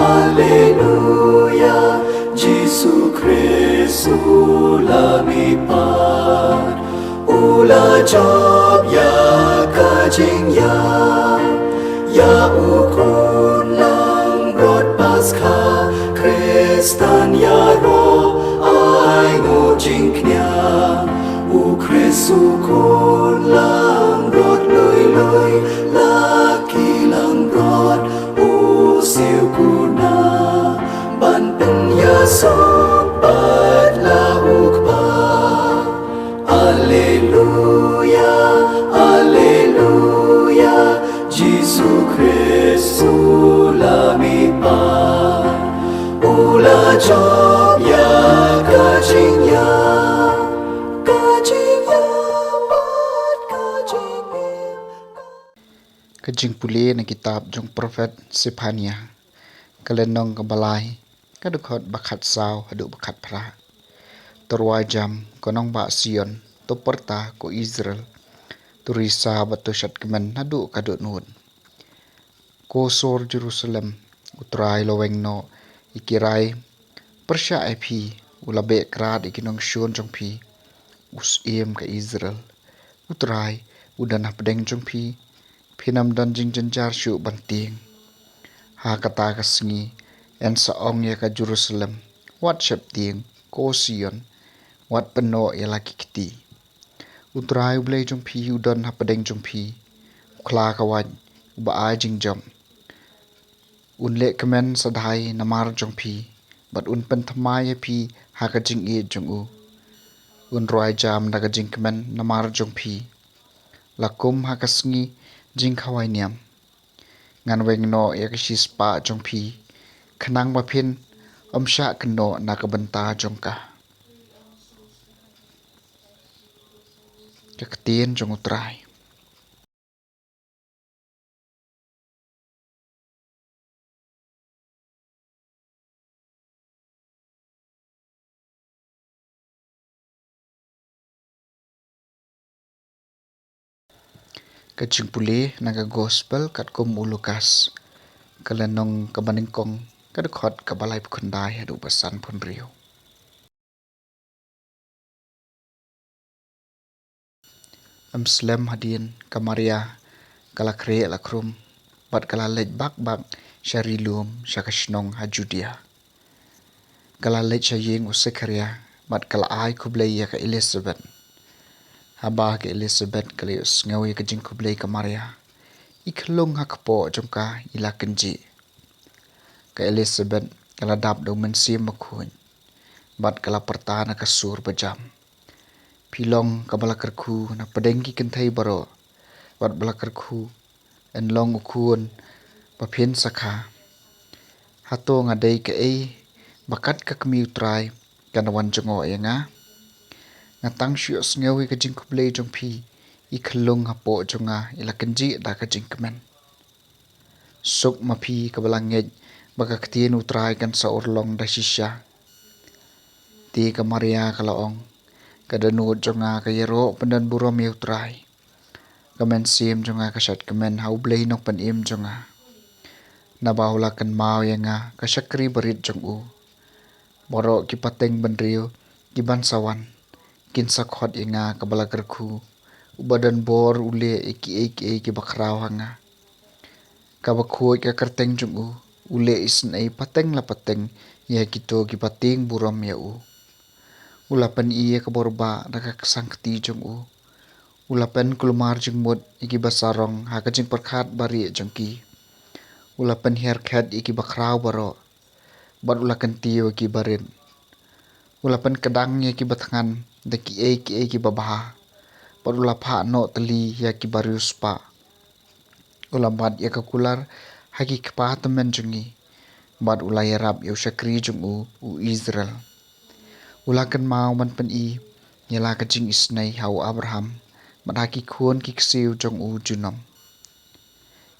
Alleluia, Gesù Cristo lumipad, ula job ya kajing ya ukun lang rod Paskha, Kristan ya ro ai ngo jingknya, u Kristu kun lang rod lui laki lang rod u siu kuna ban pen ya sobat la ukpa. Alleluia, Alleluia, Gesù Cristo lumipad, ula job ya kajing ya pat kajing Jingpule na kitab jong prophet ZEPHANIA kalenong kabalay kadukot bakat saw haduk bakat pra terwai jam konong ba Sion to perta ko Israel turisa batu syat kemen haduk kaduk nun ko sor Jerusalem utrai loweng no ikirai persya ip ulabe krat ikinong syun jong pi usim ke Israel utrai udan pedeng jong pi Pinam dan jing jenjar syuk banting. Ha kata ka Sngi en saong ya ka Jerusalem. Wat syap ting ko Sion. Wat peno ya laki kiti. Utrai ulay jong pi udan ha pedeng jong pi. Ukla kawan uba a jing jom. Unle kemen sadhai namar jong pi. Bat un pen thamai ya pi ha ka jing i jong u. Un roi jam na ka jing kemen namar jong pi. Lakum ha ka Sngi jing khawai niam ngan weng no ya kishis pa jong pi khnang ba phin sha kno na ka banta jong ka ktien jong utrai ka Jingpule naga gospel kat kum LUKAS kalenong ka BANYNGKONG kadukot ka balai pukundai hadu pesan pun riu Amslem hadin ka Maria kala kre la krum bat kala lej bak syarilum syakashnong ha Judia kala lej syaying usekaria bat kala ai kublai ya ka Elizabeth Haba ke Elizabeth kali ngawi ka Jingpule ka Maria. Iklung ha kapo jongka ila kenji. Ka Elizabeth kala dap do mensim makhun. Bat kala pertana ka sur bajam. Pilong ka balakarku na pedengki kentai baro. Bat balakarku en long ukun papien sakha. Hato ngadai ka bakat ka kami utrai kanawan jongo nga. Ngatang syuk ngawi ka Jingpule jong pi iklung hapo jonga ila kenji da ka jingkemen suk mapi ka balangej baka ktien utrai kan sa urlong da shisha ti ka Maria kalaong kadanu jonga ka yero pendan burom ye utrai kamen sim jonga ka syat kemen hau blei nok pan im jonga na bahula kan mau nga ka syakri berit jong u borok ki pateng benriu ki bansawan kin sakhot inga kabala kerku ubadan bor ule eki bakrau hanga kabakhu ka kerteng jung ule isnai pateng la pateng ya kito ki pating buram ya ulapan iya ka borba naka sangkti jung ulapan kulmar jung mut iki basarong ha ka jing perkhat bari jongki ulapan haircut iki bakrau baro bat ulakan tiyo ki barin ulapan kadang ya ki batangan daki ki babaha padula pha no tali ya ki barius pa ulamat ya kakular haki kpa temen jungi bad ulai rap yo syakri jung u Israel ulakan mau man pen nyala ka jing isnai hau Abraham madaki khun ki ksiu jung u junom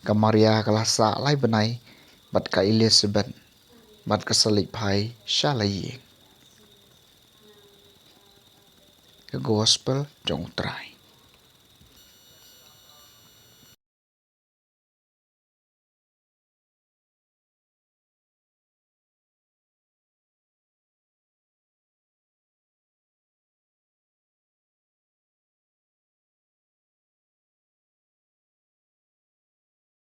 ka Maria kalasa lai benai bat ka Elizabeth bat ka salik phai shalai The Gospel jong utrai